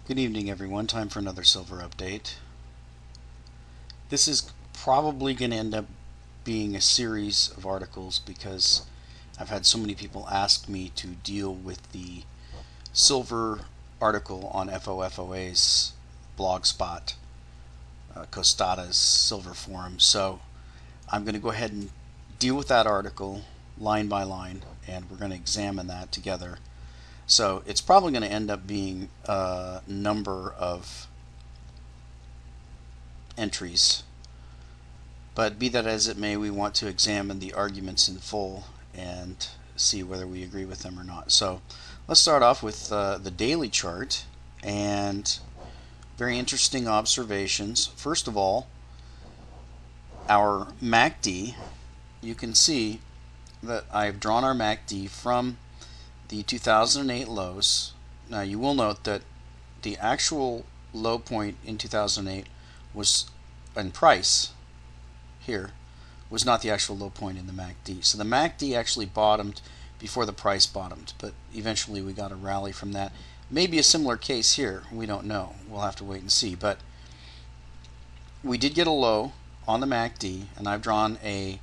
Good evening, everyone. Time for another silver update. This is probably going to end up being a series of articles because I've had so many people ask me to deal with the silver article on FOFOA's blogspot, Costada's silver forum. So I'm going to go ahead and deal with that article line by line, and we're going to examine that together. So it's probably going to end up being a number of entries. But be that as it may, we want to examine the arguments in full and see whether we agree with them or not. So let's start off with the daily chart and very interesting observations. First of all, our MACD, you can see that I've drawn our MACD from the 2008 lows. Now you will note that the actual low point in 2008 was in price here was not the actual low point in the MACD. So the MACD actually bottomed before the price bottomed, but eventually we got a rally from that. Maybe a similar case here, we don't know. We'll have to wait and see. But we did get a low on the MACD, and I've drawn a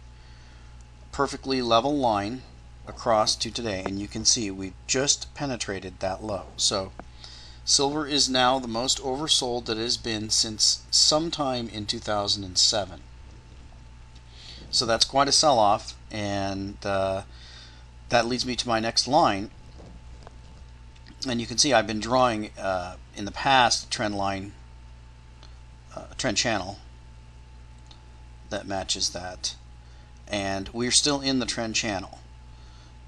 perfectly level line across to today, and you can see we just penetrated that low. So silver is now the most oversold that it has been since sometime in 2007. So that's quite a sell-off, and that leads me to my next line. And you can see I've been drawing in the past trend line, trend channel that matches that, and we're still in the trend channel.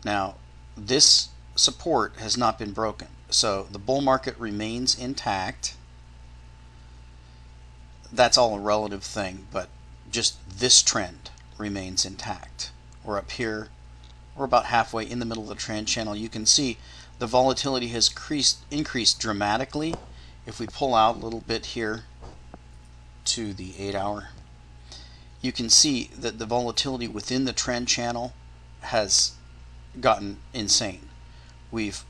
Now this support has not been broken, so the bull market remains intact. That's all a relative thing, but just this trend remains intact. We're up here, we're about halfway in the middle of the trend channel. You can see the volatility has increased dramatically. If we pull out a little bit here to the 8-hour, you can see that the volatility within the trend channel has gotten insane. We've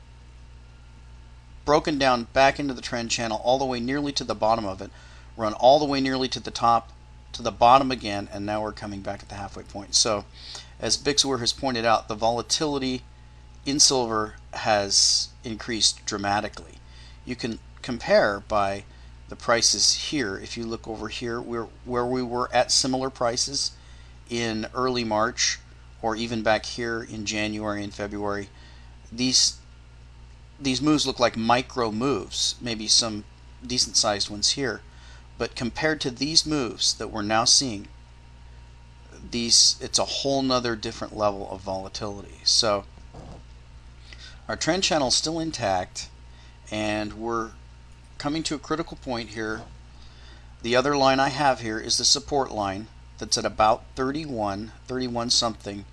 broken down back into the trend channel all the way nearly to the bottom of it, run all the way nearly to the top, to the bottom again, and now we're coming back at the halfway point. So as Bixwer has pointed out, the volatility in silver has increased dramatically. You can compare by the prices here. If you look over here where we were at similar prices in early March, or even back here in January and February, these moves look like micro moves, maybe some decent sized ones here, but compared to these moves that we're now seeing, it's a whole nother different level of volatility. So our trend channel is still intact, and we're coming to a critical point here. The other line I have here is the support line that's at about 31 something.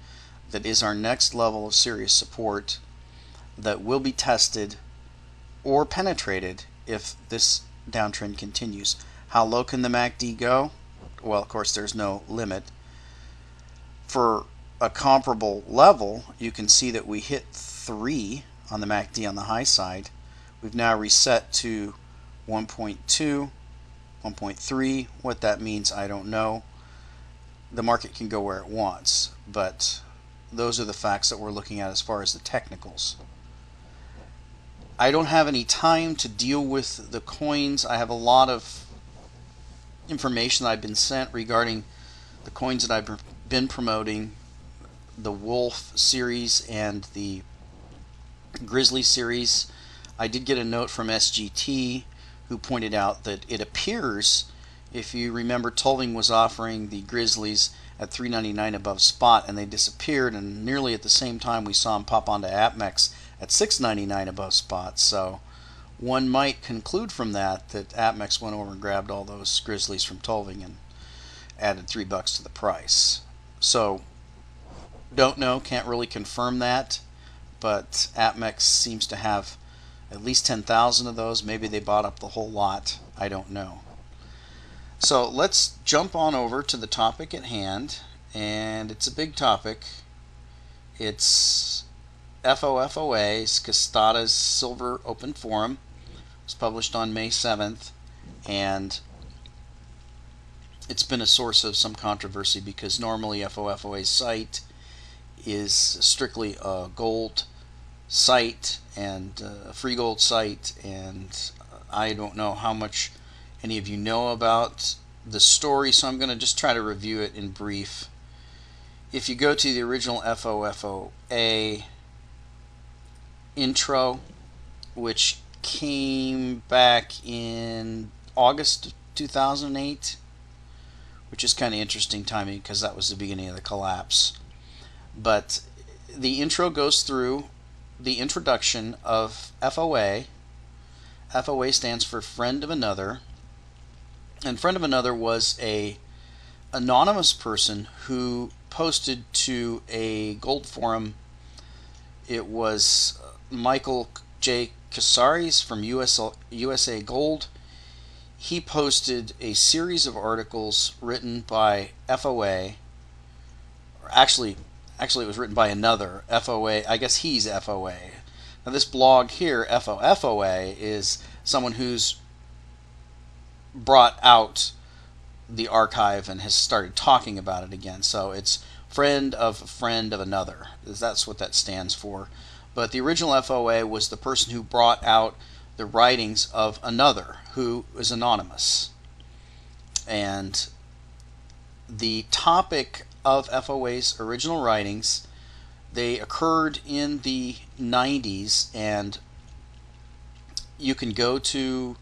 That is our next level of serious support that will be tested or penetrated if this downtrend continues. How low can the MACD go? Well, of course there's no limit. For a comparable level, you can see that we hit 3 on the MACD on the high side. We've now reset to 1.2, 1.3. What that means, I don't know. The market can go where it wants, but those are the facts that we're looking at as far as the technicals. I don't have any time to deal with the coins. I have a lot of information that I've been sent regarding the coins that I've been promoting, the Wolf series and the Grizzly series. I did get a note from SGT who pointed out that it appears, if you remember, Tulving was offering the Grizzlies at $3.99 above spot, and they disappeared, and nearly at the same time we saw them pop onto APMEX at $6.99 above spot. So one might conclude from that APMEX went over and grabbed all those Grizzlies from Tulving and added $3 to the price. So don't know, can't really confirm that, but APMEX seems to have at least 10,000 of those. Maybe they bought up the whole lot, I don't know. So let's jump on over to the topic at hand, and it's a big topic. It's FOFOA's Costada's Silver Open Forum. was published on May 7th, and it's been a source of some controversy because normally FOFOA's site is strictly a gold site and a free gold site, and I don't know how much any of you know about the story, so I'm going to just try to review it in brief. If you go to the original FOFOA intro, which came back in August 2008, which is kind of interesting timing because that was the beginning of the collapse. But the intro goes through the introduction of FOA. FOA stands for Friend of Another, and Friend of Another was a anonymous person who posted to a gold forum. It was Michael J. Casares from USA Gold. He posted a series of articles written by FOA, or actually it was written by another FOA. I guess he's FOA. Now this blog here, FOFOA, is someone who's brought out the archive and has started talking about it again. So it's friend of a friend of another. That's what that stands for. But the original FOA was the person who brought out the writings of another who is anonymous. And the topic of FOA's original writings, they occurred in the 90s, and you can go to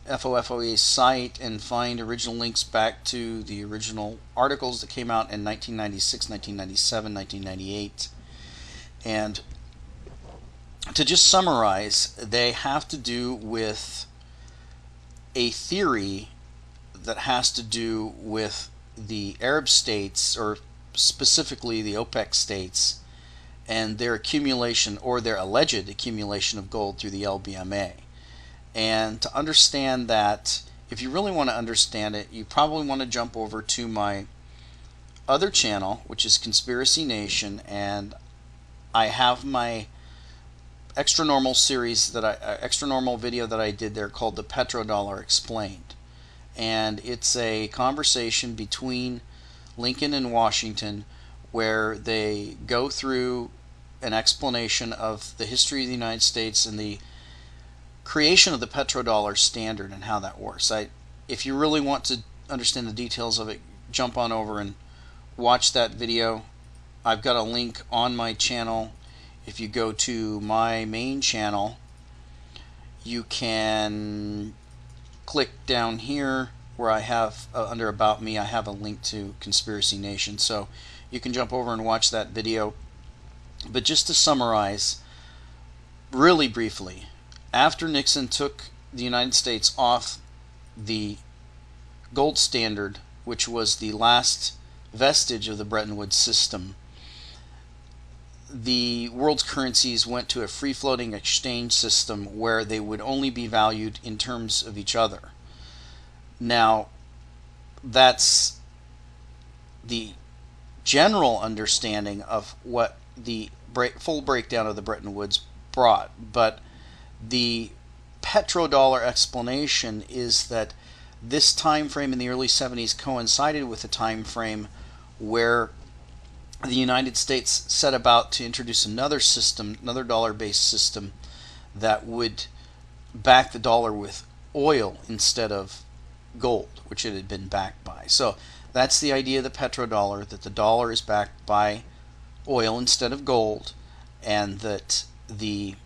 FOFOA's site and find original links back to the original articles that came out in 1996, 1997, 1998. And to just summarize, they have to do with a theory that has to do with the Arab states, or specifically the OPEC states, and their accumulation, or their alleged accumulation, of gold through the LBMA. And to understand that, if you really want to understand it, you probably want to jump over to my other channel, which is Conspiracy Nation, and I have my extra normal series that extra normal video that I did there called the Petrodollar Explained. And it's a conversation between Lincoln and Washington where they go through an explanation of the history of the United States and the creation of the petrodollar standard and how that works. If you really want to understand the details of it, jump on over and watch that video. I've got a link on my channel. If you go to my main channel, you can click down here where I have under About Me, I have a link to Conspiracy Nation, so you can jump over and watch that video. But just to summarize really briefly, after Nixon took the United States off the gold standard, which was the last vestige of the Bretton Woods system, the world's currencies went to a free-floating exchange system where they would only be valued in terms of each other. Now, that's the general understanding of what the full breakdown of the Bretton Woods brought, but the petrodollar explanation is that this time frame in the early 70s coincided with a time frame where the United States set about to introduce another system, another dollar-based system that would back the dollar with oil instead of gold, which it had been backed by. So that's the idea of the petrodollar, that the dollar is backed by oil instead of gold, and that the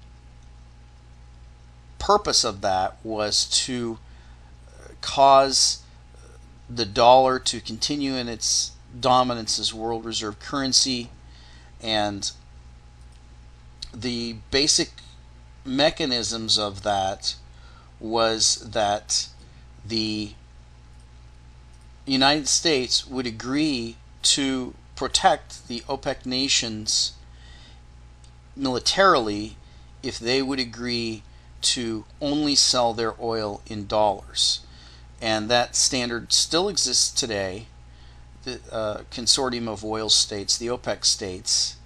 purpose of that was to cause the dollar to continue in its dominance as world reserve currency. And the basic mechanisms of that was that the United States would agree to protect the OPEC nations militarily if they would agree to only sell their oil in dollars. And that standard still exists today. The consortium of oil states, the OPEC states,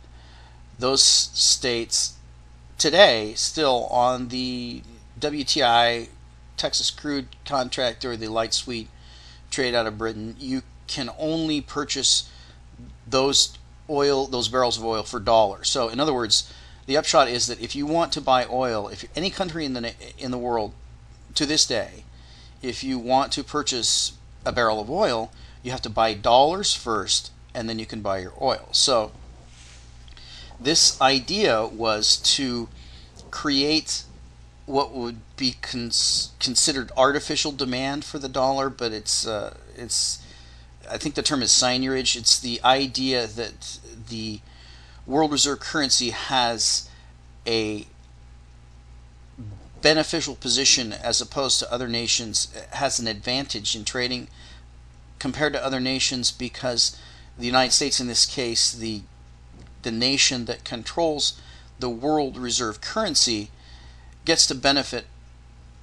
those states today still on the WTI Texas crude contract or the light sweet trade out of Britain, you can only purchase those barrels of oil for dollars. So in other words, the upshot is that if you want to buy oil, if any country in the world to this day, if you want to purchase a barrel of oil, you have to buy dollars first, and then you can buy your oil. So this idea was to create what would be considered artificial demand for the dollar, but it's I think the term is seigniorage. It's the idea that the world reserve currency has a beneficial position as opposed to other nations, has an advantage in trading compared to other nations, because the United States, in this case, the nation that controls the world reserve currency, gets to benefit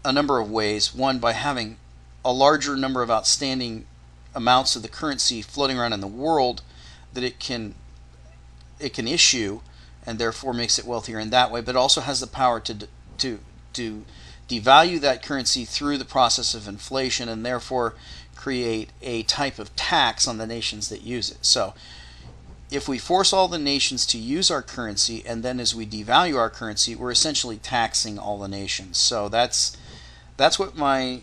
a number of ways. One, by having a larger number of outstanding amounts of the currency floating around in the world that it can issue, and therefore makes it wealthier in that way, but also has the power to devalue that currency through the process of inflation, and therefore create a type of tax on the nations that use it. So if we force all the nations to use our currency, and then as we devalue our currency, we're essentially taxing all the nations. So that's what my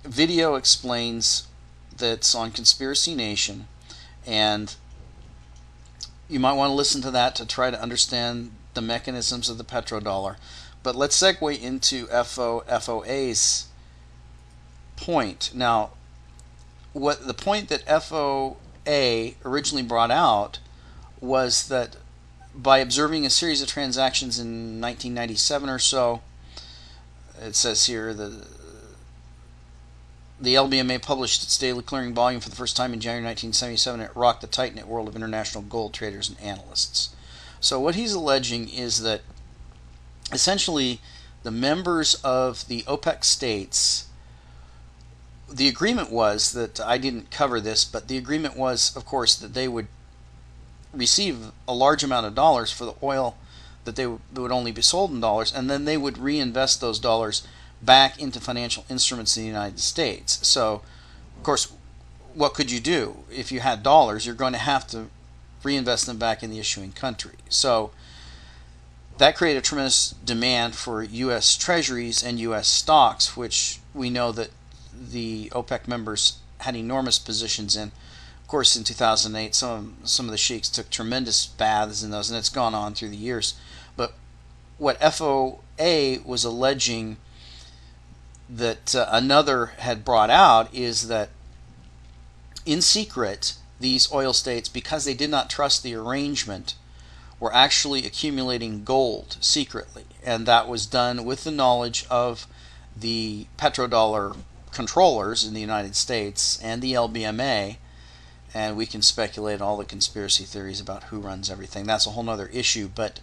video explains, that's on Conspiracy Nation, and you might want to listen to that to try to understand the mechanisms of the petrodollar. But let's segue into FOFOA's point. Now, what the point that FOA originally brought out was that by observing a series of transactions in 1997 or so, it says here the LBMA published its daily clearing volume for the first time in January 1977. It rocked the tight-knit world of international gold traders and analysts. So what he's alleging is that essentially the members of the OPEC states, the agreement was that, I didn't cover this, but the agreement was, of course, that they would receive a large amount of dollars for the oil that would only be sold in dollars, and then they would reinvest those dollars back into financial instruments in the United States. So, of course, what could you do? If you had dollars, you're going to have to reinvest them back in the issuing country. So that created a tremendous demand for U.S. treasuries and U.S. stocks, which we know that the OPEC members had enormous positions in. Of course, in 2008, some of the sheiks took tremendous baths in those, and it's gone on through the years. But what FOA was alleging that another had brought out is that in secret, these oil states, because they did not trust the arrangement, were actually accumulating gold secretly, and that was done with the knowledge of the petrodollar controllers in the United States and the LBMA. And we can speculate all the conspiracy theories about who runs everything. That's a whole other issue. But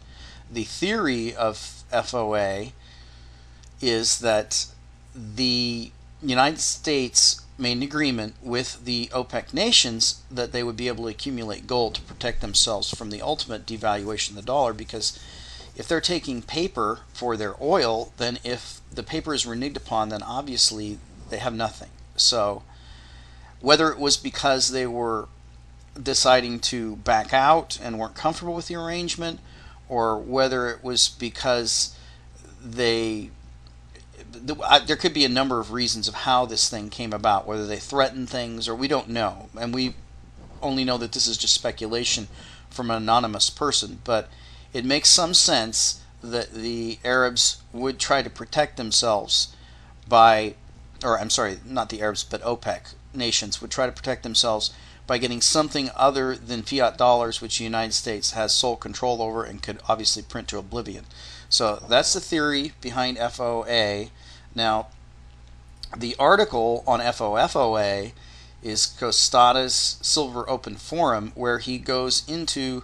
the theory of FOA is that the United States made an agreement with the OPEC nations that they would be able to accumulate gold to protect themselves from the ultimate devaluation of the dollar, because if they're taking paper for their oil, then if the paper is reneged upon, then obviously they have nothing. So whether it was because they were deciding to back out and weren't comfortable with the arrangement, or whether it was because there could be a number of reasons of how this thing came about, whether they threatened things, or we don't know. And we only know that this is just speculation from an anonymous person. But it makes some sense that the Arabs would try to protect themselves by, or I'm sorry, not the Arabs, but OPEC nations would try to protect themselves by getting something other than fiat dollars, which the United States has sole control over and could obviously print to oblivion. So that's the theory behind FOA. Now, the article on FOFOA is Costada's Silver Open Forum, where he goes into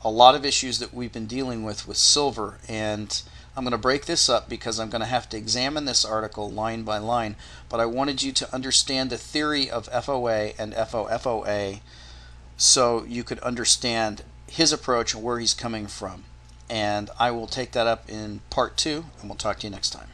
a lot of issues that we've been dealing with silver. And I'm going to break this up because I'm going to have to examine this article line by line. But I wanted you to understand the theory of FOA and FOFOA so you could understand his approach and where he's coming from. And I will take that up in part 2, and we'll talk to you next time.